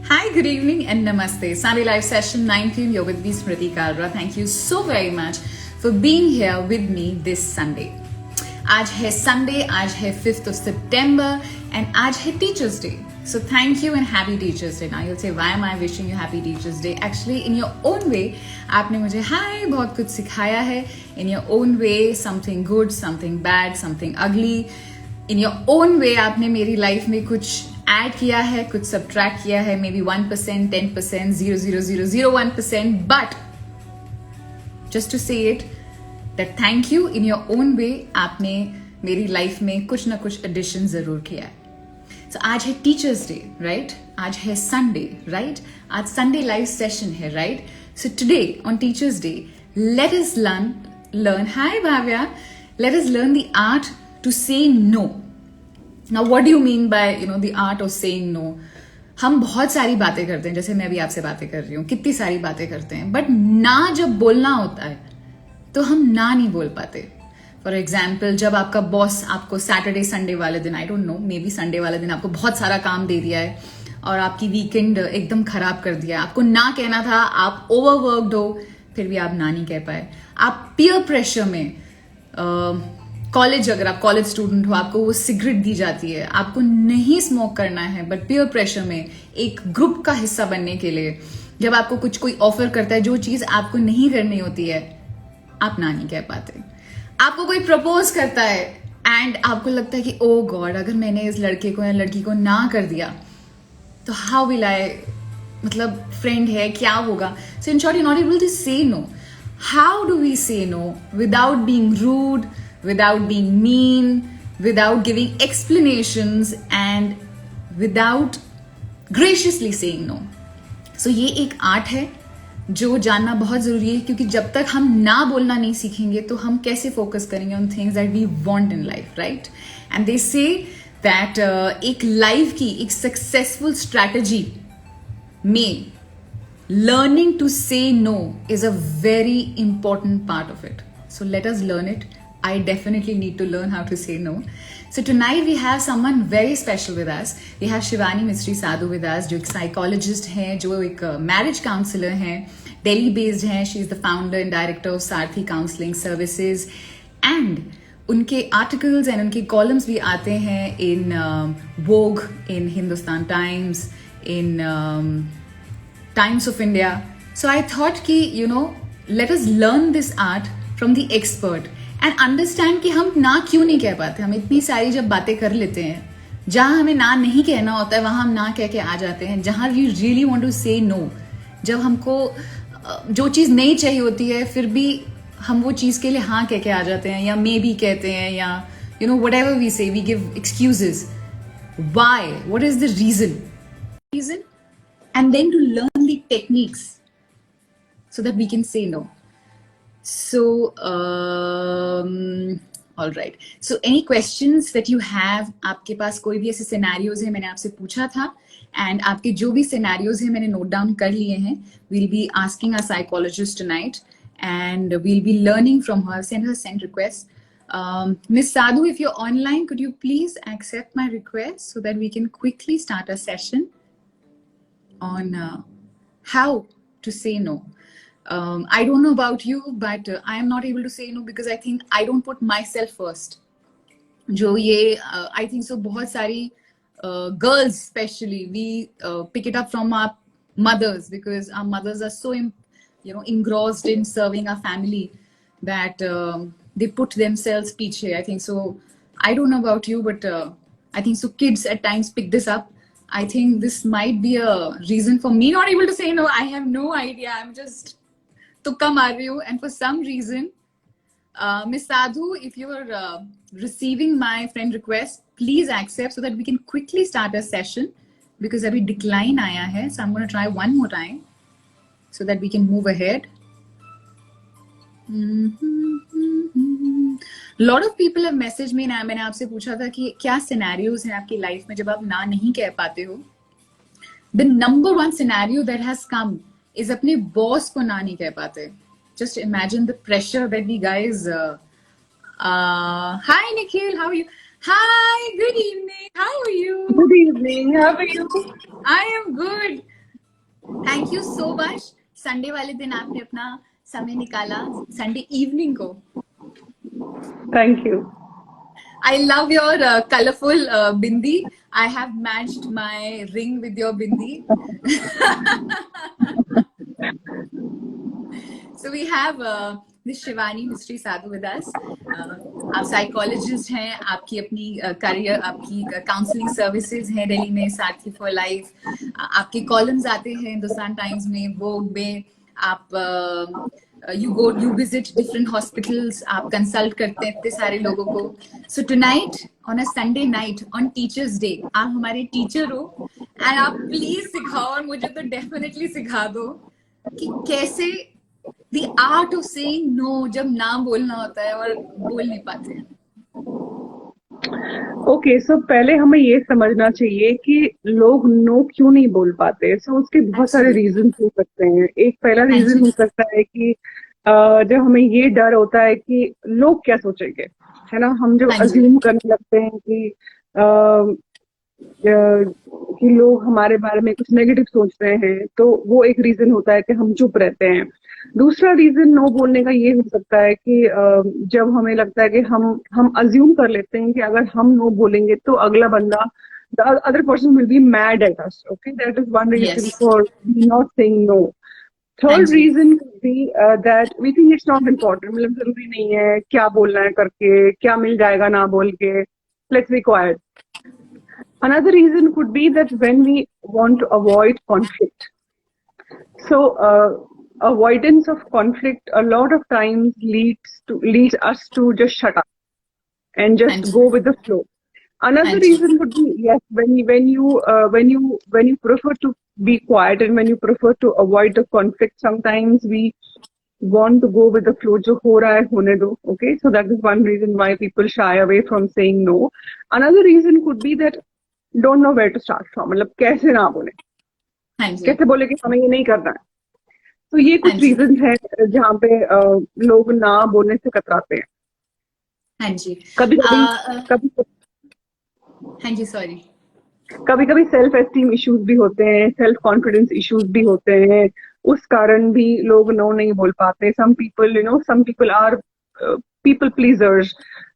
Hi, good evening and namaste. Sunday live session 9 p.m. You're with me, Smiriti Kalra. Thank you so very much for being here with me this Sunday. आज है Sunday, आज है 5th of September and आज है Teachers Day. So thank you and happy Teachers Day. Now you'll say, why am I wishing you happy Teachers Day? Actually, in your own way, आपने मुझे हाय बहुत कुछ सिखाया है. In your own way, something good, something bad, something ugly. In your own way, आपने मेरी life में कुछ ऐड किया है, कुछ सब्ट्रैक्ट किया है, may be 1%, 10%, 0.0001%, but just to say it, that thank you in your own way, आपने मेरी लाइफ में कुछ ना कुछ एडिशन जरूर किया है. So आज है टीचर्स डे, राइट? आज है संडे, राइट? आज संडे लाइव सेशन है, right? So today on Teachers Day, let us learn. Hi Bhavya, let us learn the art to say no. Now what do you mean by the art of saying no? हम बहुत सारी बातें करते हैं, जैसे मैं अभी आपसे बातें कर रही हूँ, कितनी सारी बातें करते हैं, बट ना जब बोलना होता है तो हम ना नहीं बोल पाते. फॉर एग्जाम्पल, जब आपका बॉस आपको सैटरडे संडे वाले दिन, I don't know, may be Sunday वाले दिन आपको बहुत सारा काम दे दिया है और आपकी वीकेंड एकदम खराब कर दिया है. आपको ना कहना था, आप ओवरवर्कड हो, फिर भी आप ना नहीं कह पाए. आप पीयर प्रेशर में कॉलेज, अगर आप कॉलेज स्टूडेंट हो, आपको वो सिगरेट दी जाती है, आपको नहीं स्मोक करना है, बट पीयर प्रेशर में एक ग्रुप का हिस्सा बनने के लिए जब आपको कुछ कोई ऑफर करता है जो चीज आपको नहीं करनी होती है, आप ना नहीं कह पाते. आपको कोई प्रपोज करता है एंड आपको लगता है कि ओ गॉड, अगर मैंने इस लड़के को या लड़की को ना कर दिया तो हाउ विल आई, मतलब फ्रेंड है, क्या होगा. So in short, you not able to say no. How do we say no without being rude, without being mean, without giving explanations and without graciously saying no. So ये एक art है जो जानना बहुत जरूरी है, क्योंकि जब तक हम ना बोलना नहीं सीखेंगे तो हम कैसे फोकस करेंगे on things that we want in life, right? And they say that एक लाइफ की एक सक्सेसफुल स्ट्रैटेजी में learning to say no is a very important part of it. So let us learn it. I definitely need to learn how to say no. So tonight we have someone very special with us. We have Shivani Mistry Sadhu with us, जो एक psychologist हैं, जो एक marriage counselor हैं, Delhi based हैं. She is the founder and director of Sarthi Counseling Services. And उनके articles and उनके columns भी आते हैं in Vogue, in Hindustan Times, in Times of India. So I thought कि let us learn this art from the expert. And understand कि हम ना क्यों नहीं कह पाते. हम इतनी सारी जब बातें कर लेते हैं, जहां हमें ना नहीं कहना होता है वहां हम ना कह के आ जाते हैं. जहां we really want to say no, जब हमको जो चीज नहीं चाहिए होती है फिर भी हम वो चीज के लिए हाँ कह के आ जाते हैं, या मे बी कहते हैं, या whatever we say, we give excuses. Why, what is the reason, and then to learn the techniques so that we can say no. So, all right. So, any questions that you have? आपके पास कोई भी ऐसे scenarios है, मैंने आपसे पूछा था, and आपके जो भी scenarios हैं मैंने note down कर लिए हैं. We'll be asking our psychologist tonight, and we'll be learning from her. Send her send request. Miss Sadhu, if you're online, could you please accept my request so that we can quickly start a session on how to say no. I don't know about you, but I am not able to say no because I think I don't put myself first. जो ये I think so बहुत सारी girls especially, we pick it up from our mothers because our mothers are so engrossed in serving our family that they put themselves पीछे. I think so. I don't know about you, but I think so kids at times pick this up. I think this might be a reason for me not able to say no. I have no idea. I'm just tukka maar rahi hu, and for some reason, Miss Sadhu, if you are receiving my friend request, please accept so that we can quickly start a session because abhi decline aaya hai. So I'm going to try one more time so that we can move ahead. Lot of people have messaged me. मैंने आपसे पूछा था कि क्या scenarios हैं आपकी life में जब आप ना नहीं कह पाते हो. The number one scenario that has come is अपने बॉस को ना नहीं कह पाते. Just imagine the pressure that we guys. Hi Nikhil, how are you? Hi, good evening. How are you? Good evening. How are you? I am good. Thank you so much. Sunday वाले दिन आपने अपना समय निकाला, Sunday evening को। Thank you. I love your colorful bindi. I have matched my ring with your bindi. So we have Miss Shivani Mystery Sadhu with us. आप psychologist हैं, आपकी अपनी करियर, आपकी काउंसलिंग सर्विसेज हैं दिल्ली में, साथी फॉर लाइफ। आपके कॉलम्स आते हैं हिंदुस्तान टाइम्स में, वोग में। आप यू विजिट डिफरेंट हॉस्पिटल्स, आप कंसल्ट करते हैं इतने सारे लोगों को। So tonight on a Sunday night on teachers day, आप हमारे टीचर हो एंड आप प्लीज सिखाओ, और मुझे तो डेफिनेटली सिखा दो कि कैसे the art of saying no जब ना बोलना होता है और बोल नहीं पाते हैं। ओके, सो पहले हमें ये समझना चाहिए कि लोग नो क्यों नहीं बोल पाते। सो उसके बहुत सारे Absolutely. रीजन हो सकते हैं। एक पहला हाँ रीजन जी। हो सकता है कि जब हमें ये डर होता है कि लोग क्या सोचेंगे, है ना। हम जब हाँ जी। अज्यूम करने लगते हैं कि लोग हमारे बारे में कुछ नेगेटिव सोच रहे हैं, तो वो एक रीजन होता है कि हम चुप रहते हैं। दूसरा रीजन नो बोलने का ये हो सकता है कि जब हमें लगता है कि हम अज्यूम कर लेते हैं कि अगर हम नो बोलेंगे तो अगला बंदा, the other person will be mad at us. Okay, that is one reason Yes. For not saying no. हाँ थर्ड जी। Reason could be that we think it's not important, मतलब जरूरी नहीं है क्या बोलना है करके, क्या मिल जाएगा ना बोल के, let's be quiet. Another reason could be that when we want to avoid conflict. So avoidance of conflict a lot of times leads us to just shut up and हाँ just ji. go with the flow. हाँ Another ji. reason would be, yes, when you prefer to be quiet and when you prefer to avoid the conflict, sometimes we want to go with the flow. जो हो रहा है होने दो. Okay, so that is one reason why people shy away from saying no. Another reason could be that don't know where to start from. मतलब कैसे ना बोले, हाँ जी। कैसे बोले कि हमें ये नहीं करना है। तो ये हाँ कुछ जी। रीजन है जहाँ पे लोग ना बोलने से कतराते हैं। हाँ जी। कभी कभी कभी हाँ जी, सॉरी। कभी कभी सेल्फ एस्टीम इश्यूज भी होते हैं, सेल्फ कॉन्फिडेंस इश्यूज भी होते हैं। उस कारण भी लोग नो नहीं बोल पाते। Some people are people pleasers,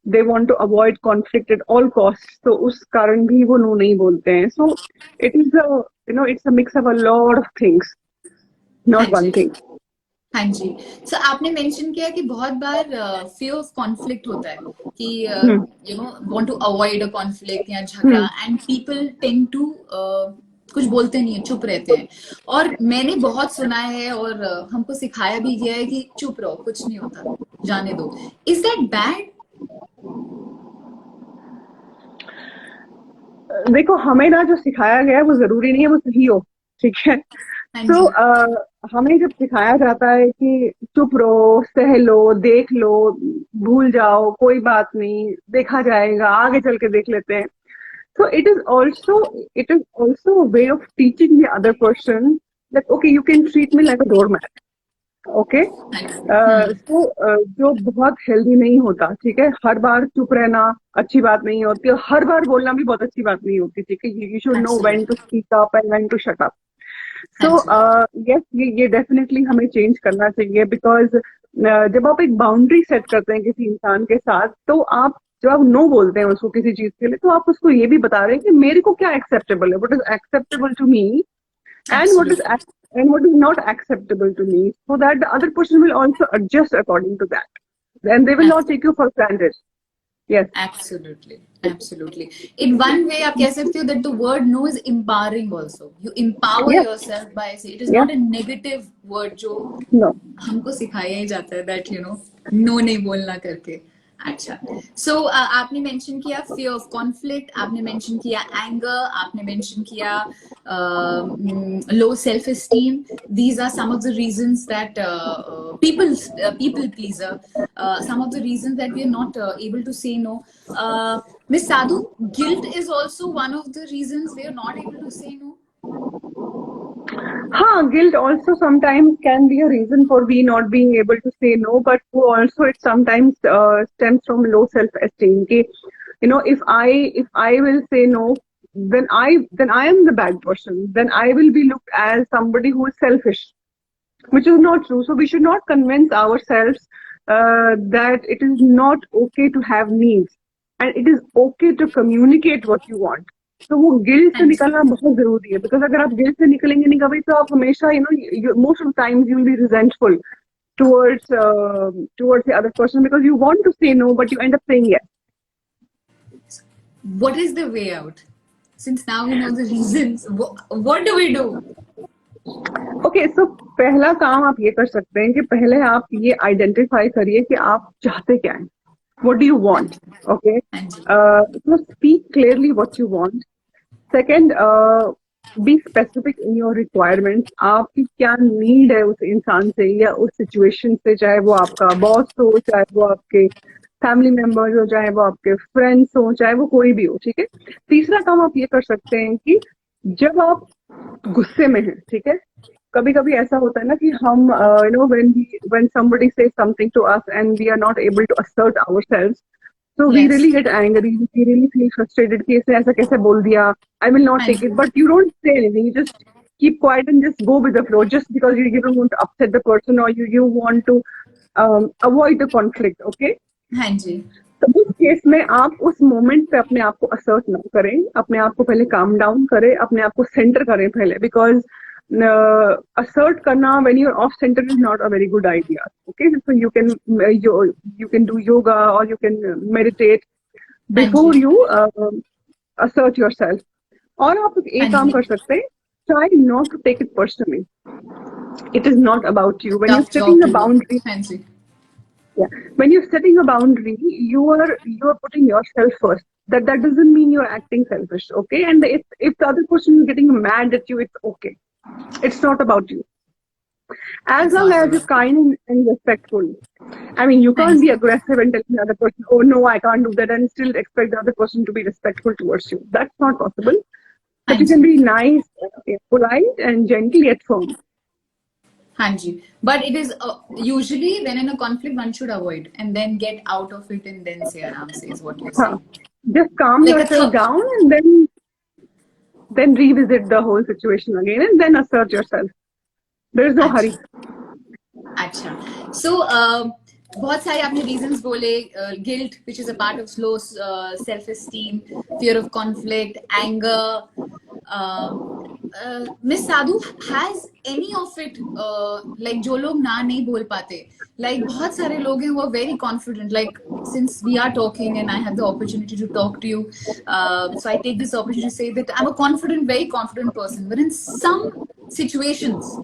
they want to avoid conflict at all cost, तो उस कारण भी वो नो नहीं बोलते हैं। So it is it's a mix of a lot of things, हाँ नॉट वन जी। थिंग। हाँ जी। सो आपने मेंशन किया कि बहुत बार फियर ऑफ कॉन्फ्लिक्ट होता है कि want to avoid a conflict या झगड़ा, hmm and people tend to कुछ बोलते नहीं है, चुप रहते हैं। और मैंने बहुत सुना है और हमको सिखाया भी गया है कि चुप रहो, कुछ नहीं होता, जाने दो। Is that bad? देखो, हमें ना जो सिखाया गया है वो जरूरी नहीं है वो सही हो, ठीक है। हाँ सो जी। हमें जब सिखाया जाता है कि चुप रहो, सह लो, देख लो, भूल जाओ, कोई बात नहीं, देखा जाएगा, आगे चल के देख लेते हैं। So it is also a way of teaching the other person that okay, you can treat me like a doormat. Okay, हाँ जी। सो जो बहुत हेल्दी नहीं होता, ठीक है। हर बार चुप रहना अच्छी बात नहीं होती, और हर बार बोलना भी बहुत अच्छी बात नहीं होती, ठीक है। You should know when to absolutely. Speak up and when to shut up. हाँ सो जी। यस, ये डेफिनेटली हमें चेंज करना चाहिए, बिकॉज जब आप एक बाउंड्री सेट करते हैं किसी इंसान के साथ, तो आप जब आप नो बोलते हैं उसको किसी चीज के लिए, तो आप उसको ये भी बता रहे हैं कि मेरे को क्या एक्सेप्टेबल है, what is acceptable to me, absolutely. and what is not acceptable to me, so that the other person will also adjust according to that, and they will not take you for granted. Yes. Absolutely, absolutely. In one way, आप कह सकते हो that the word no is empowering also. You empower Yes. yourself by saying it is Yes. not a negative word जो No. हमको सिखाया ही जाता है that no नहीं बोलना करके। अच्छा, so आपने मेंशन किया fear of conflict, आपने मेंशन किया anger, आपने मेंशन किया low self esteem. These are some of the reasons that people pleaser, some of the reasons that we are not able to say no. Miss Sadhu, guilt is also one of the reasons we are not able to say no. Guilt also sometimes can be a reason for we not being able to say no, but also it sometimes stems from low self-esteem. If I will say no, then I am the bad person. Then I will be looked as somebody who is selfish, which is not true. So we should not convince ourselves that it is not okay to have needs, and it is okay to communicate what you want. तो वो guilt से हाँ जी निकलना बहुत जरूरी है, because अगर आप गिल्ट से निकलेंगे नहीं कभी, तो आप हमेशा most of times you will be resentful towards the other person because you want to say no but you end up saying yes. what is the way out since now we know the reasons what do we do okay so पहला काम आप ये कर सकते हैं कि पहले आप ये आइडेंटिफाई करिए कि आप चाहते क्या हैं. What do you want? Okay, so speak clearly what you want. Second, be specific in your requirements. आपकी क्या नीड है उस इंसान से या उस सिचुएशन से, चाहे वो आपका बॉस हो, चाहे वो आपके फैमिली मेंबर्स हो, चाहे वो आपके फ्रेंड्स हो, चाहे वो कोई भी हो. ठीक है. तीसरा काम आप ये कर सकते हैं कि जब आप गुस्से में हैं, ठीक है, कभी कभी ऐसा होता है ना कि हम when somebody says something to us and we are not able to assert ourselves, so we Yes. really get angry, we really feel frustrated कि इसने ऐसा कैसे बोल दिया, I will not take it, but you don't say anything, you just keep quiet and just go with the flow just because you don't want to upset the person or you want to avoid the conflict. Okay. हाँ जी तो उस case में आप उस moment पे अपने आप को असर्ट ना करें, अपने आप को पहले काम डाउन करें, अपने आप को सेंटर करें पहले, because assert karna when you're off center is not a very good idea. Okay, so you can do yoga or you can meditate before you assert yourself. और आप एक काम कर सकते हैं, try not to take it personally. It is not about you. When you're setting a boundary, when you're setting a boundary, you are putting yourself first. That doesn't mean you're acting selfish. Okay, and if the other person is getting mad at you, it's okay. It's not about you. As long as you're kind and respectful. I mean, you can't be aggressive and telling the other person, oh no, I can't do that, and still expect the other person to be respectful towards you. That's not possible. But you can be nice, polite, and gentle yet firm. Hanji. But it is usually when in a conflict one should avoid and then get out of it and then say aram se is what you're saying. Just calm yourself down and then revisit the whole situation again and then assert yourself. There is no hurry. अच्छा. So बहुत सारे आपने reasons बोले, guilt which is a part of slow self-esteem, fear of conflict, anger. Miss Sadhu, has any of it like जो लोग ना नहीं बोल पाते, like बहुत सारे लोग हैं who are very confident, like since we are talking and I have the opportunity to talk to you, so I take this opportunity to say that I'm a very confident person, but in some situations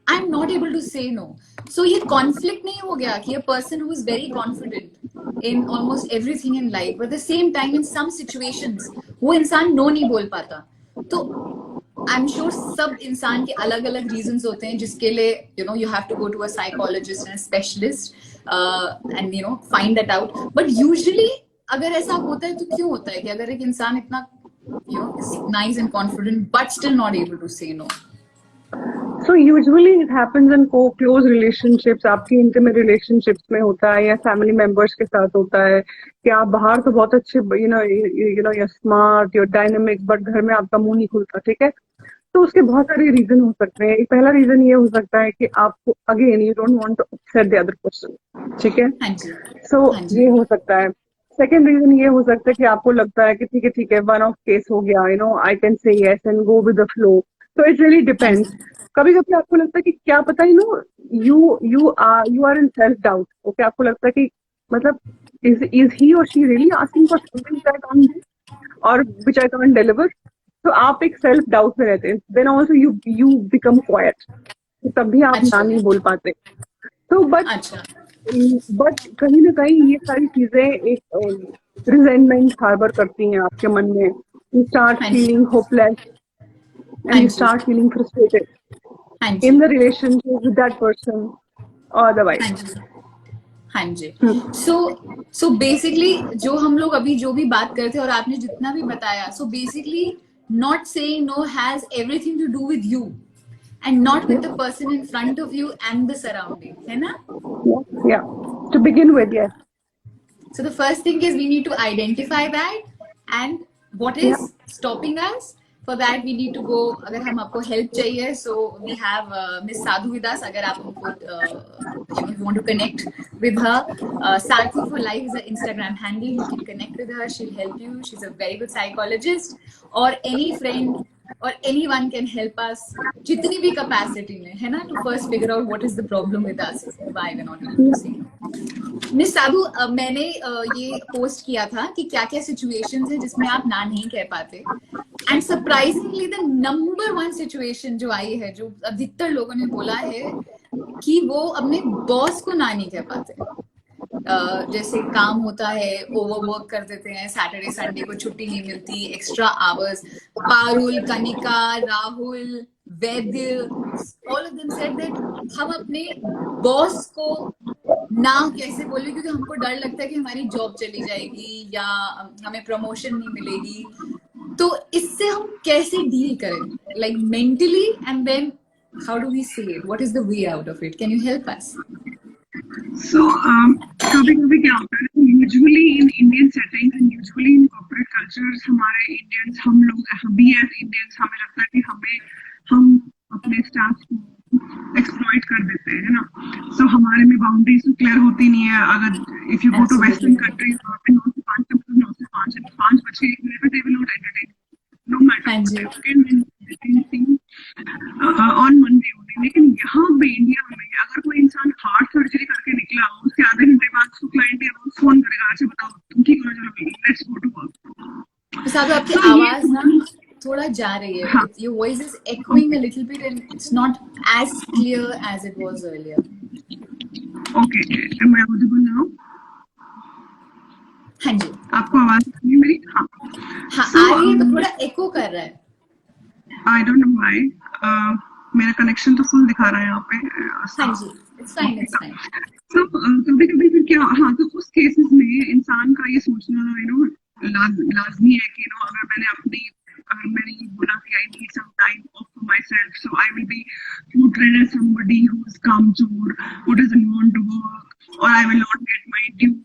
I'm not able to say no. So ये conflict नहीं हो गया कि a person who is very confident in almost everything in life, but at the same time in some situations वो इंसान no नहीं बोल पाता. तो I'm sure सब इंसान के अलग अलग reasons होते हैं जिसके लिए you have to go to a psychologist and a specialist and find that out. But usually अगर ऐसा होता है तो क्यों होता है कि अगर एक इंसान इतना is nice and confident but still not able to say no? So usually it happens in close relationships, आपकी intimate relationships में होता है या family members के साथ होता है कि आप बाहर तो बहुत अच्छे you're smart, you're dynamic, but घर में आपका मुंह नहीं खुलता. ठीक है. तो उसके बहुत सारे रीजन हो सकते हैं. एक पहला रीजन ये हो सकता है कि आपको again you don't want to upset the other person. ठीक है. So ये हो सकता है. सेकेंड रीजन ये हो सकता है कि आपको लगता है कि ठीक है वन ऑफ केस हो गया, I can say yes and go with the flow. So it really depends. कभी कभी आपको लगता है कि क्या पता you are in self doubt. Okay, आपको लगता है कि मतलब is he or she really asking for something which I can't do or which I can't deliver? तो आप एक सेल्फ डाउट में रहते हैं. Then also you become quiet. तब भी आप ना नहीं बोल पाते. तो बट कहीं ना कहीं ये सारी चीजें एक रिजेंटमेंट हार्बर करती हैं आपके मन में. You start feeling hopeless and you start feeling frustrated in the relationship with that person or otherwise. हाँ जी. So basically जो हम लोग अभी जो भी बात करते हैं और आपने जितना भी बताया, so basically not saying no has everything to do with you and not with the person in front of you and the surroundings, है ना? Yeah. To begin with, yes. So the first thing is we need to identify that and what is stopping us? For that we need to go. अगर हम आपको help चाहिए, so we have Miss Sadhu with us. अगर आप उनको you want to connect with her, Sarthi for Life is her Instagram handle. You can connect with her. She'll help you. She's a very good psychologist. Or any friend or anyone can help us. जितनी भी capacity में है ना, to first figure out what is the problem with us, why we're not able to see. Miss Sadhu, मैंने ये post किया था कि क्या क्या सिचुएशंस है जिसमें आप ना नहीं कह पाते, and surprisingly the number one situation जो आई है, जो अधिकतर लोगों ने बोला है कि वो अपने बॉस को ना नहीं कह पाते. जैसे काम होता है, ओवरवर्क कर देते हैं, सैटरडे संडे को छुट्टी नहीं मिलती, extra hours. Parul, Kanika, Rahul, Vaidya, all of them said that हम अपने बॉस को ना कैसे बोले, क्योंकि हमको डर लगता है कि हमारी जॉब चली जाएगी या हमें प्रमोशन नहीं मिलेगी. तो इससे हम कैसे डील करें, like mentally, and then how do we say it, what is the way out of it? Can you help us? So, कभी-कभी क्या होता है, usually in Indian settings and usually in corporate cultures, हमारे Indians, हम लोग भी as Indians, हमें लगता है कि हम अपने स्टाफ को एक्सप्लॉइट कर देते हैं, है ना. सो हमारे में बाउंड्रीज तो क्लियर होती नहीं है. अगर if you go to western countries, 9 से 5 तक, 9 से 5 बज के 1 मिनट पे they will not entertain, no matter on Monday only. लेकिन यहाँ पे इंडिया में अगर कोई इंसान हार्ट सर्जरी करके निकला, उसके आधे घंटे बाद उसको क्लाइंट या फोन करेगा, अच्छा बताओ तुम ठीक हो, चलो लेट्स गो टू वर्क. साधु, आपकी आवाज ना थोड़ा जा रही है. Your voice is echoing a little bit and it's not as clear as it was earlier. Okay, am I audible now? हाँ जी. आपको आवाज आ रही है मेरी? हाँ, आ रही है, तो थोड़ा एको कर रहा है. I don't know why. मेरा कनेक्शन तो फुल दिखा रहा है यहाँ पे. हाँ जी, it's fine, it's fine. So कभी-कभी फिर क्या, हाँ, तो उस केसेस में इंसान का ये सोचना लाजमी है कि अगर मैंने ये बोला कि I need some time off for myself, so I will be portrayed as somebody who is kamjor, who doesn't want to work, or I will not get my due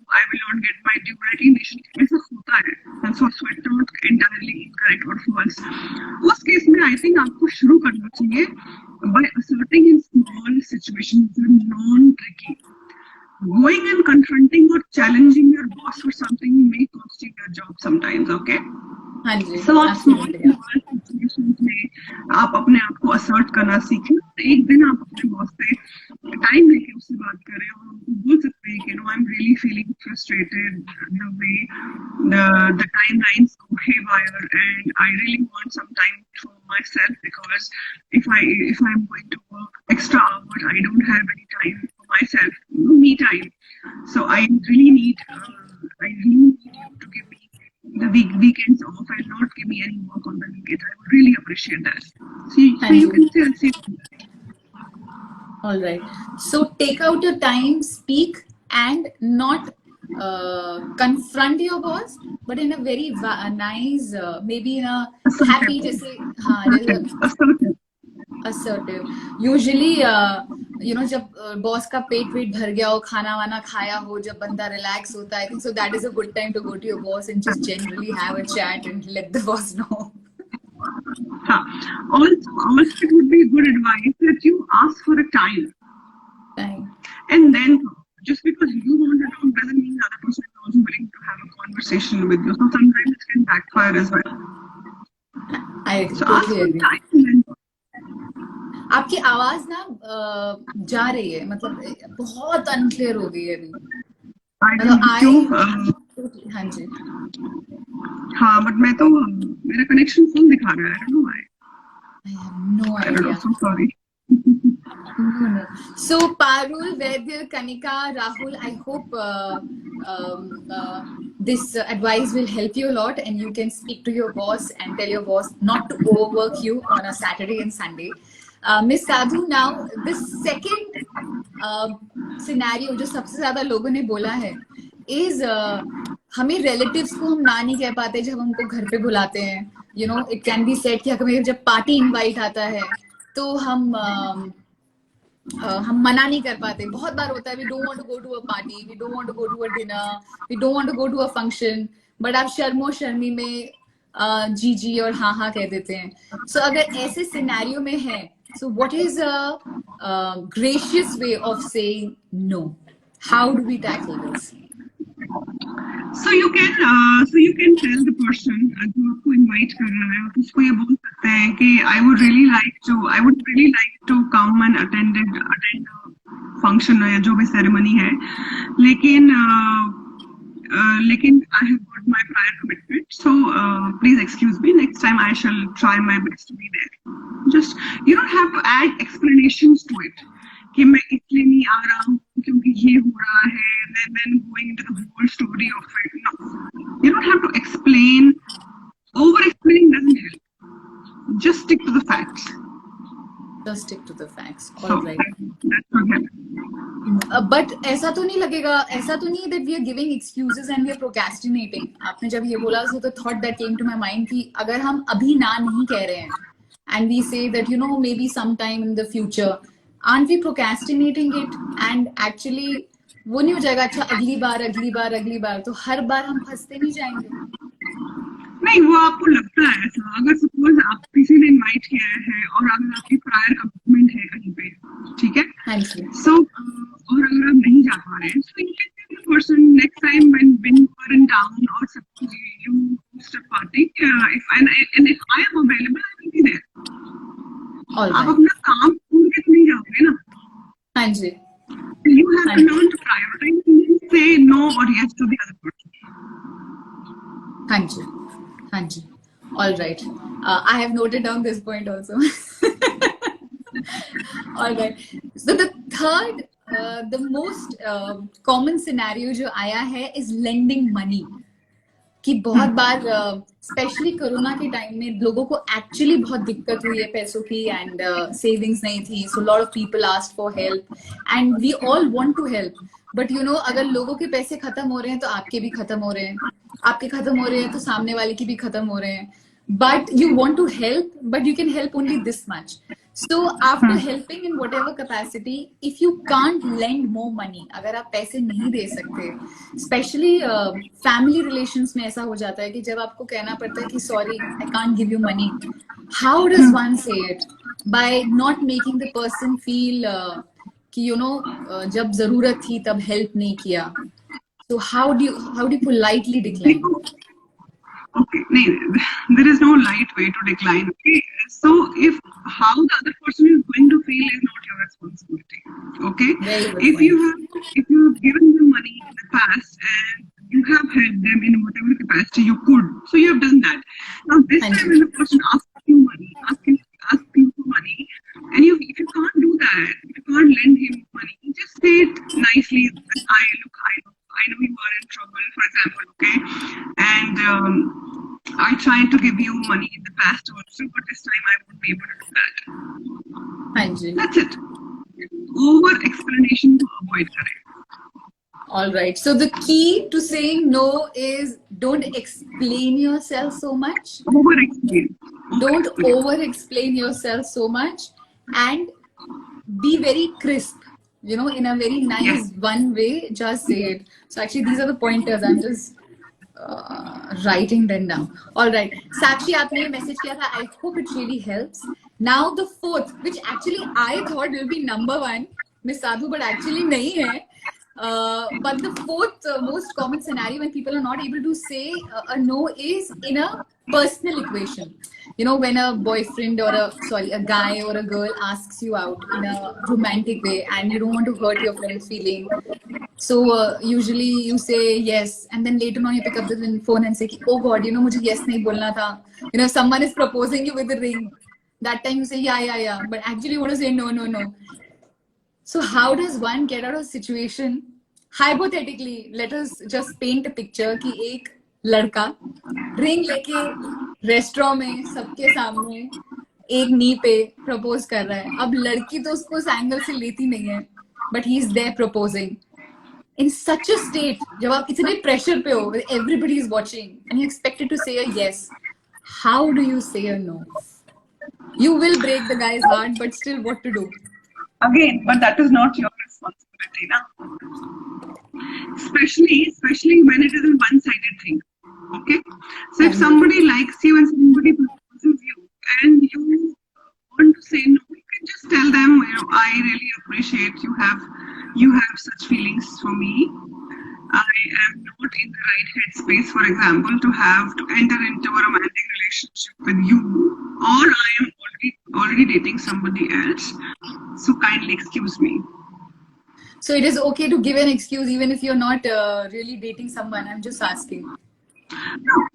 recognition. ऐसा होता है, and so it's not entirely incorrect or false. उस case में I think आपको शुरू करना चाहिए by asserting in small situations that are non-tricky. Going and confronting or challenging your boss for something may cost you your job sometimes, okay? हाँ जी. So आप small situations में आप अपने आप को assert करना सीखें. एक दिन आप अपने बॉस से टाइम लेके उससे बात करें और उनको बोल सकते हैं कि I'm really feeling frustrated the way the timelines go haywire, and I really want some time for myself, because if I'm going to work extra hours, I don't have any time for myself, me time. So I really need you to give me the weekends off and not give me any work on the weekend. I would really appreciate that. So you can say. All right. So take out your time, speak, and not confront your boss, but in a very nice, maybe in a happy, जैसे हाँ, assertive. Usually, जब boss का पेट भर गया हो, खाना वाना खाया हो, जब बंदा रिलैक्स होता है, I think so that is a good time to go to your boss and just generally have a chat and let the boss know. Also it would be good advice that you ask for a time. And then just because you want to talk doesn't mean the other person is also willing to have a conversation with you. So sometimes it can backfire as well. I totally agree. आपकी आवाज ना जा रही है, मतलब बहुत unclear हो गई है अभी. हाँ जी. हाँ, बट मेरा कनेक्शन फुल दिखा रहा है. I don't know why. I have no idea. So sorry. No. So Parul, Vaidya, Kanika, Rahul, I hope this advice will help you a lot, and you can speak to your boss and tell your boss not to overwork you on a Saturday and Sunday. Miss Sadhu, now the second scenario जो सबसे ज्यादा लोगों ने बोला है is हमें relatives को हम ना नहीं कह पाते जब हमको घर पे बुलाते हैं. It can be said कि हमें जब पार्टी इनवाइट आता है तो हम मना नहीं कर पाते. बहुत बार होता है we don't want to go to a party, we don't want to go to a dinner, we don't want to go to a function, but आप शर्मो शर्मी में जी जी और हाँ हाँ कह देते हैं. So अगर ऐसे सिनेरियो में है, so what is a gracious way of saying no? How do we tackle this? So you can tell the person जो आपको invite कर रहा है, आप उसको ये बोल सकते हैं कि I would really like to come and attend a function या जो भी ceremony है, लेकिन I have got my prior commitment, so please excuse me. Next time I shall try my best to be there. Just you don't have to add explanations to it. कि मैं इसलिए नहीं आ रहा हूँ क्योंकि ये हो रहा है, then going into the whole story of it. No, you don't have to explain. Over explaining doesn't help. Just stick to the facts. Just stick to the facts. So All right. that's what happened. But ऐसा तो नहीं लगेगा, ऐसा तो नहीं that we are giving excuses and we are procrastinating. आपने जब ये बोला so the thought that came to my mind कि अगर हम अभी ना नहीं कह रहे हैं and we say that you know maybe sometime in the future, aren't we procrastinating it? And actually वो नहीं हो जाएगा, अच्छा अगली बार तो हर बार हम फंसते नहीं जाएंगे. नहीं, वो आपको लगता है ऐसा. अगर सपोज आप किसी ने इनवाइट किया है और अगर आपकी प्रायर कमिटमेंट है कहीं पे, ठीक है, हाँ जी. सो और अगर आप नहीं जा पा रहे हैं, so you can tell the person next time when you are in town और suppose you host a party, if I am available I will be there. आप अपना काम छोड़ के तो नहीं जाओगे ना. हाँ जी. You have to learn to prioritize and say no or yes to the other person. हाँ जी. हाँ जी. All right. I have noted down this point also. All right. So the third, the most common scenario जो आया है is lending money. कि बहुत बार specially corona के time में लोगों को एक्चुअली बहुत दिक्कत हुई है पैसों की एंड सेविंग्स नहीं थी, so lot of people asked for help and we all want to help, but you know अगर लोगों के पैसे खत्म हो रहे हैं तो आपके भी खत्म हो रहे हैं, आपके खत्म हो रहे हैं तो सामने वाले की भी खत्म हो रहे हैं, but you want to help but you can help only this much. So after helping in whatever capacity, if you can't lend more money, अगर आप पैसे नहीं दे सकते, especially family relations में ऐसा हो जाता है कि जब आपको कहना पड़ता है कि sorry I can't give you money, how does one say it by not making the person feel कि you know जब जरूरत थी तब help नहीं किया, so how do you politely decline? Okay, there is no light way to decline. Okay, so if how the other person is going to feel is not your responsibility. Okay, if you have given them money in the past and you have helped them in whatever capacity you could, so you have done that. Now this time when the person asks you for money, and if you can't do that, if you can't lend him money, just say it nicely. I know you are in trouble, for example, okay? And I tried to give you money in the past also, but this time I won't be able to do that. Anji. That's it. Over explanation to avoid correct. All right. So the key to saying no is don't explain yourself so much. Over-explain. Don't over-explain yourself so much and be very crisp. You know, in a very nice one way, just say it. So actually, these are the pointers. I'm just writing them down. All right. Sakshi, आपने message किया था. I hope it really helps. Now the fourth, which actually I thought will be number one, Miss Sadhu, but actually नहीं है. But the fourth most common scenario when people are not able to say a no is in a personal equation. You know, when a boyfriend or a guy or a girl asks you out in a romantic way and you don't want to hurt your friend's feeling. So usually you say yes and then later on you pick up the phone and say, oh God, you know, मुझे yes नहीं बोलना था. You know, someone is proposing you with a ring. That time you say yeah. But actually you want to say no. So how does one get out of a situation? Hypothetically, let us just paint a picture कि एक लड़का ring लेके restaurant में सबके सामने एक नी पे propose कर रहा है. अब लड़की तो उसको उस एंगल से लेती नहीं है, but he is there proposing. In such a state, जब आप इतने प्रेशर पे हो, everybody is watching and you expected to say a yes, how do you say a no? You will break the guy's heart, but still what to do? Again, but that is not your responsibility, na? Especially when it is a one-sided thing. Okay, so if somebody likes you and somebody proposes you, and you want to say no, you can just tell them, you know, I really appreciate you have such feelings for me. I am not in the right headspace, for example, to enter into a romantic relationship with you, or I am already dating somebody else. So kindly excuse me. So it is okay to give an excuse even if you're not really dating someone. I'm just asking. No,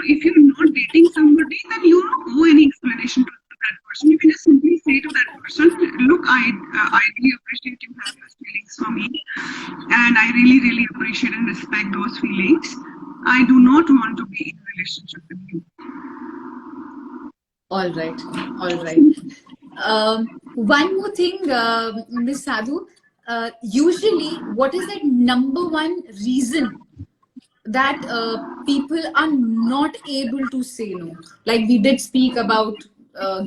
if you're not dating somebody, then you don't owe any explanation to that person. You can just simply say to that person, "Look, I really appreciate you have those feelings for me, and I really appreciate and respect those feelings. I do not want to be in a relationship with you." All right, all right. One more thing, Miss Sadhu. Usually, what is that number one reason that people are not able to say no? Like we did speak about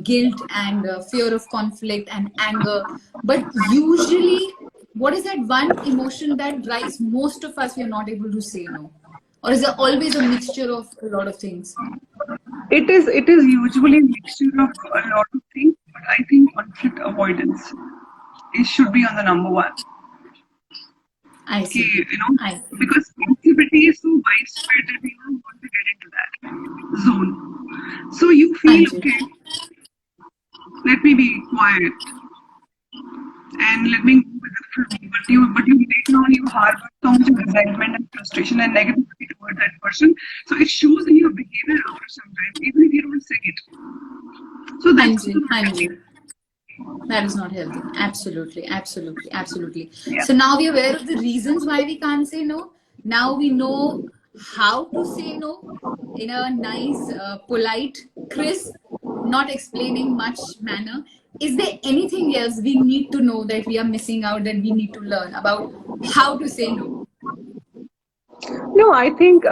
guilt and fear of conflict and anger, but usually, what is that one emotion that drives most of us? We are not able to say no, or is there always a mixture of a lot of things? It is usually a mixture of a lot of things, but I think conflict avoidance it should be on the number one. I Okay, see. you know, I see. because sensitivity is so widespread that we don't want to get into that zone. So you feel Anji. okay, let me be quiet and let me go with the flow. But you later on you harbor so much resentment and frustration and negativity toward that person. So it shows in your behavior after some time, even if you don't say it. So that's also Anji. not healthy. Anji. That is not healthy. Absolutely, absolutely, absolutely. Yeah. So now we're aware of the reasons why we can't say no. Now we know how to say no in a nice, polite, crisp, not explaining much manner. Is there anything else we need to know that we are missing out, that we need to learn about how to say no? No, I think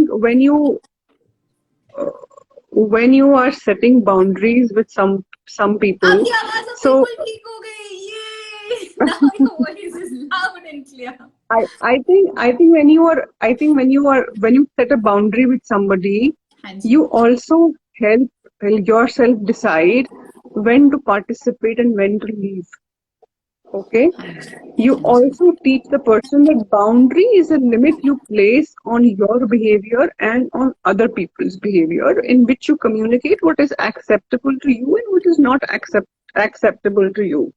when you are setting boundaries with some people, आपकी आवाज अब so बिल्कुल ठीक हो गई. Yay! Now your voice is loud and clear. I think when you set a boundary with somebody, Hanji. you also help yourself decide when to participate and when to leave. Okay. Hanji. You Hanji. also teach the person that boundary is a limit you place on your behavior and on other people's behavior, in which you communicate what is acceptable to you and what is not acceptable to you,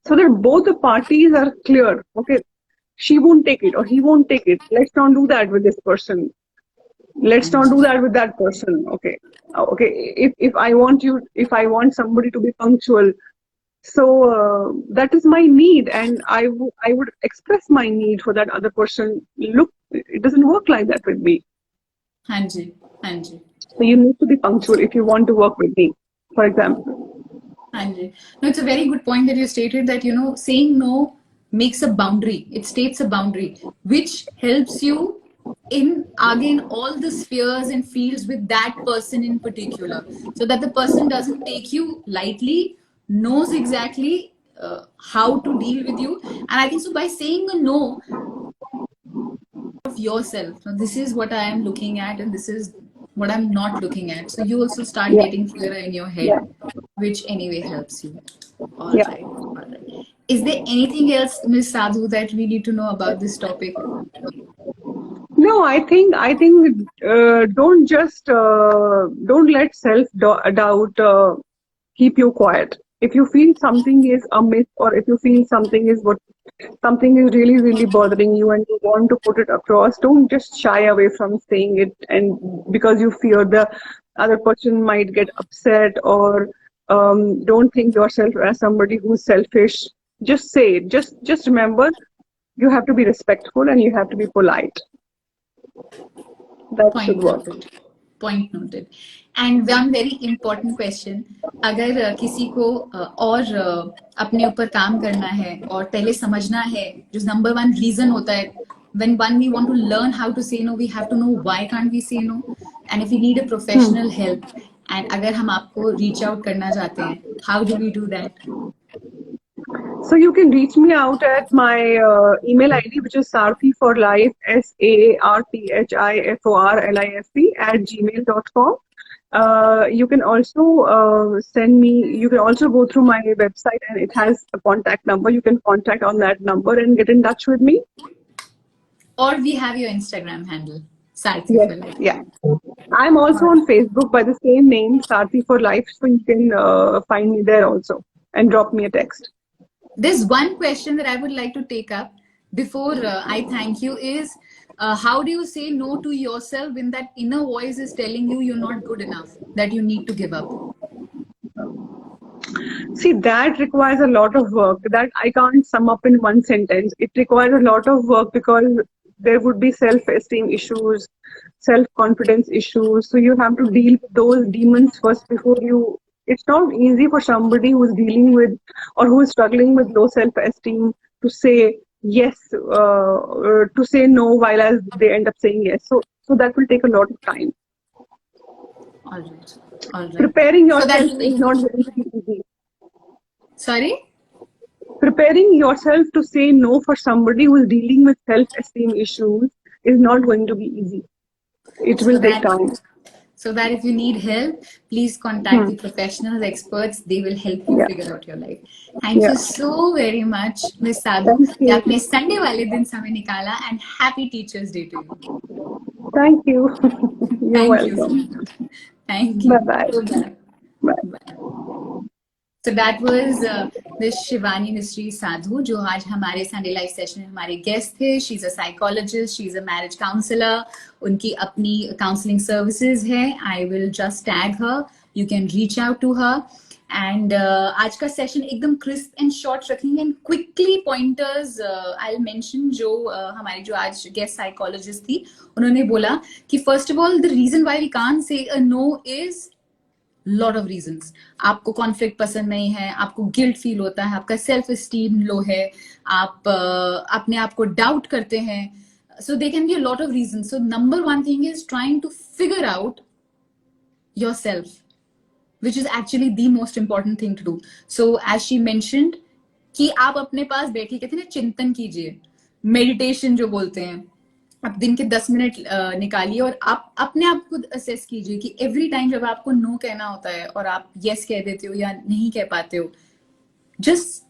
so that both the parties are clear. Okay, she won't take it or he won't take it. Let's not do that with this person. Let's not do Hanji. that with that person. Okay. Okay. If I want somebody to be punctual, so that is my need, and I would express my need for that other person. Look, it doesn't work like that with me. Hanji. Hanji. So you need to be punctual if you want to work with me, for example. Anji. No, it's a very good point that you stated that, saying no makes a boundary. It states a boundary, which helps you in again all the spheres and fields with that person in particular. So that the person doesn't take you lightly, knows exactly how to deal with you. And I think so by saying a no of yourself. Now, this is what I am looking at, and this is what I'm not looking at. So you also start Yeah, getting clearer in your yeah, head, which anyway helps you. All yeah. right, all right. Is there anything else, Ms. Sadhu, that we need to know about this topic? No, I think don't let self doubt keep you quiet. If you feel something is amiss, or if you feel something is really bothering you and you want to put it across, don't just shy away from saying it, and because you fear the other person might get upset, or don't think yourself as somebody who's selfish. Just say it. Just remember, you have to be respectful and you have to be polite. That should Point work. noted. Point noted. And one very important question. अगर किसी को और अपने ऊपर काम करना है और पहले समझना है, जो नंबर वन रीजन होता है, when we want to learn how to say no, we have to know why can't we say no, and if we need a professional help, and अगर हम आपको reach out करना चाहते हैं, how do we do that? So you can reach me out at my email ID, which is sarthiforlife, SARTHIFORLIFE @gmail.com. You can also send me, you can also go through my website and it has a contact number. You can contact on that number and get in touch with me. Or we have your Instagram handle, Sarthi Yes, for Life. yeah. I'm also on Facebook by the same name, Sarthi for Life. So you can find me there also and drop me a text. There's one question that I would like to take up before I thank you is how do you say no to yourself when that inner voice is telling you you're not good enough, that you need to give up? See, that requires a lot of work that I can't sum up in one sentence. It requires a lot of work because there would be self-esteem issues, self-confidence issues. So you have to deal with those demons first before you. It's not easy for somebody who's dealing with or who is struggling with low self-esteem to say yes, to say no while as they end up saying yes. So that will take a lot of time. All right. All right. Preparing So that yourself is not going to be easy. Sorry? Preparing yourself to say no for somebody who is dealing with self-esteem issues is not going to be easy. It will take time. So that if you need help, please contact the professionals, experts. They will help you figure out your life. Thank you so very much, Miss Sadhu. कि आपने Sunday वाले दिन समय निकाला, and happy Teachers Day to you. Thank you. You're Thank you so welcome. much. Thank you. Bye-bye. Bye. So that was Miss Shivani Mystery Sadhu, जो आज हमारे Sunday Live Session में हमारे guest थे. She's a psychologist, she's a marriage counselor. उनकी अपनी counseling services है. I will just tag her. You can reach out to her. And आज का session एकदम crisp and short रखेंगे and quickly pointers I'll mention जो हमारी जो आज guest psychologist थी उन्होंने बोला कि first of all the reason why we can't say a no is lot of reasons. आपको कॉन्फ्लिक्ट पसंद नहीं है, आपको गिल्ट फील होता है, आपका सेल्फ एस्टीम लो है, आप अपने आप को डाउट करते हैं. So there can be a lot of reason. So number one thing is trying to figure out yourself, which is actually the most important thing to do. So as she mentioned कि आप अपने पास बैठिए, कहते हैं ना चिंतन कीजिए, meditation जो बोलते हैं, आप दिन के 10 मिनट निकालिए और आप अपने आप खुद असेस कीजिए कि एवरी टाइम जब आपको नो कहना होता है और आप यस कह देते हो या नहीं कह पाते हो, जस्ट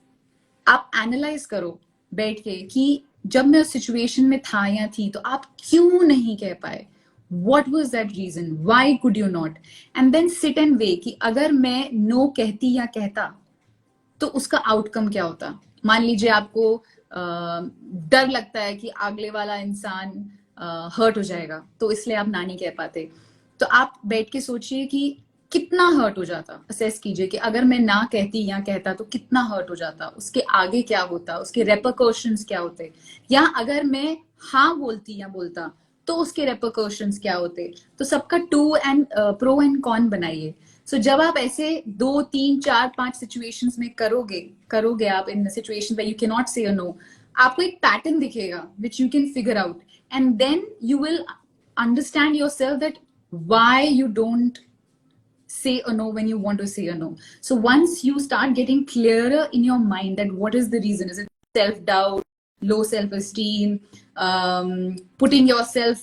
आप एनालाइज करो बैठ के कि जब मैं उस सिचुएशन में था या थी तो आप क्यों नहीं कह पाए. What was that reason? Why could you not? And then sit and weigh कि अगर मैं नो कहती या कहता तो उसका आउटकम क्या होता. मान लीजिए आपको डर लगता है कि अगले वाला इंसान हर्ट हो जाएगा तो इसलिए आप ना नहीं कह पाते. तो आप बैठ के सोचिए कि कितना हर्ट हो जाता. असेस कीजिए कि अगर मैं ना कहती या कहता तो कितना हर्ट हो जाता, उसके आगे क्या होता, उसके रेपरकॉशंस क्या होते, या अगर मैं हाँ बोलती या बोलता तो उसके रेपरकॉशंस क्या होते. तो सबका प्रो एंड कॉन बनाइए. सो जब आप ऐसे 2, 3, 4, 5 सिचुएशंस में करोगे आप इन सिचुएशन पे you can not say no, आपको एक पैटर्न दिखेगा which you can figure out and then you will understand yourself that why you don't say a no when you want to say a no. So once you start getting clearer in your mind that what is the reason, is it self-doubt, low self-esteem, putting yourself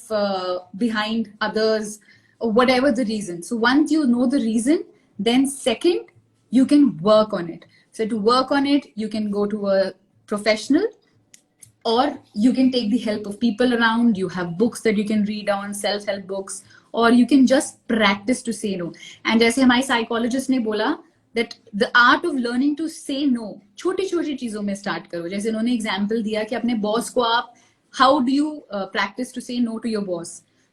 behind others, or whatever the reason. So once you know the reason, then second, you can work on it. So to work on it, you can go to a professional or you can take the help of people around. You have books that you can read on, self-help books, or you can just practice to say no. And जैसे हमारी psychologist ने बोला that the art of learning to say no, छोटी छोटी चीजों में start करो. जैसे उन्होंने example दिया कि अपने boss को आप how do you practice to say no to your boss.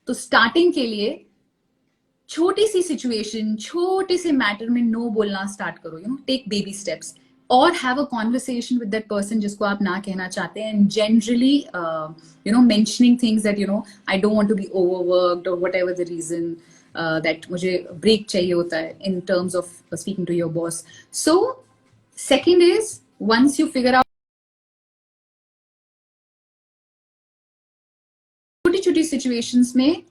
तो starting के लिए छोटी सी सिचुएशन, छोटे से मैटर में नो बोलना स्टार्ट करो. You know, take baby steps और have a conversation with that person जिसको आप ना कहना चाहते हैं. And generally you know mentioning things that you know I don't want to be overworked और व्हाटएवर द रीजन दैट मुझे ब्रेक चाहिए होता है in terms of speaking to your boss. So second is once you figure out छोटी छोटी situations में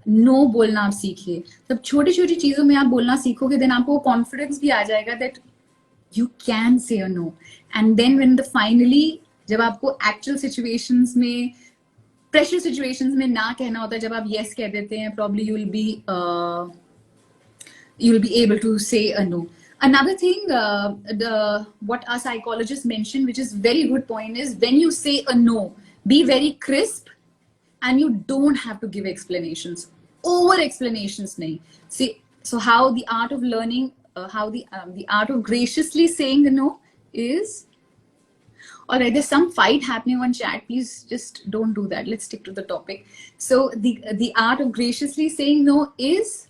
no बोलना आप सीखिए. जब छोटी छोटी चीजों में आप बोलना सीखोगे देन आपको कॉन्फिडेंस भी आ जाएगा that You can say a no. And then when the finally, जब आपको actual situations में, pressure situations में ना कहना होता है, जब आप yes कह देते हैं, probably you'll be able to say a no. Another thing, what our psychologist mentioned, which is very good point, is when you say a no, be very crisp, and you don't have to give explanations. Over explanations, nahi. See, so how the art of learning, how the art of graciously saying no is. All right, there's some fight happening on chat. Please just don't do that. Let's stick to the topic. So the art of graciously saying no is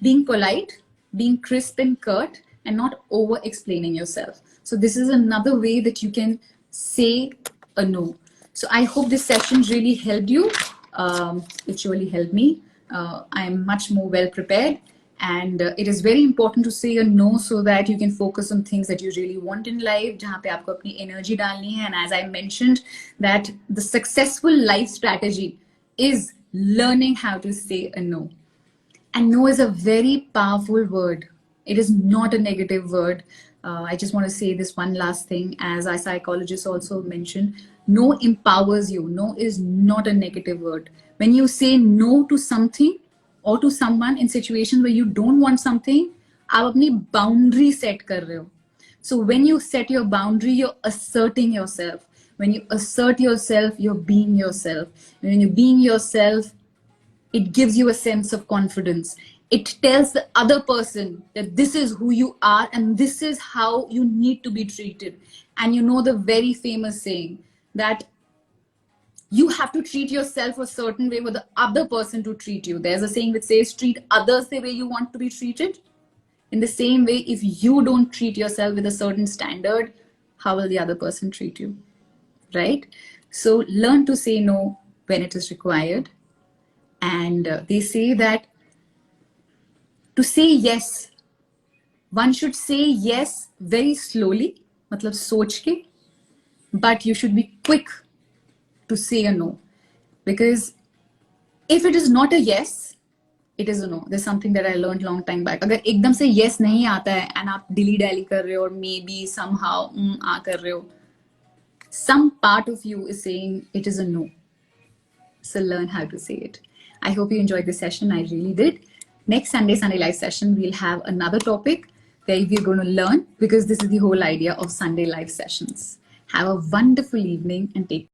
being polite, being crisp and curt, and not over explaining yourself. So this is another way that you can say a no. So I hope this session really helped you. It surely helped me. I am much more well prepared. And it is very important to say a no so that you can focus on things that you really want in life, जहाँ पे आपको अपनी energy डालनी है. And as I mentioned, that the successful life strategy is learning how to say a no. And no is a very powerful word. It is not a negative word. I just want to say this one last thing. As our psychologist also mentioned, no empowers you. No is not a negative word. When you say no to something or to someone in situations where you don't want something, आप अपनी boundary set कर रहे हो. So when you set your boundary, you're asserting yourself. When you assert yourself, you're being yourself. When you're being yourself, it gives you a sense of confidence. It tells the other person that this is who you are and this is how you need to be treated. And you know the very famous saying that you have to treat yourself a certain way for the other person to treat you. There's a saying which says, treat others the way you want to be treated. In the same way, if you don't treat yourself with a certain standard, how will the other person treat you? Right? So learn to say no when it is required. And they say that to say yes, one should say yes very slowly, matlab soch ke, but you should be quick to say a no. Because if it is not a yes, it is a no. There's something that I learned long time back. अगर एकदम से yes नहीं आता है and आप dilly dally कर रहे हो और maybe somehow कर रहे हो, some part of you is saying it is a no. So learn how to say it. I hope you enjoyed this session. I really did. Next Sunday Live session, we'll have another topic where we're going to learn, because this is the whole idea of Sunday Live sessions. Have a wonderful evening and take care.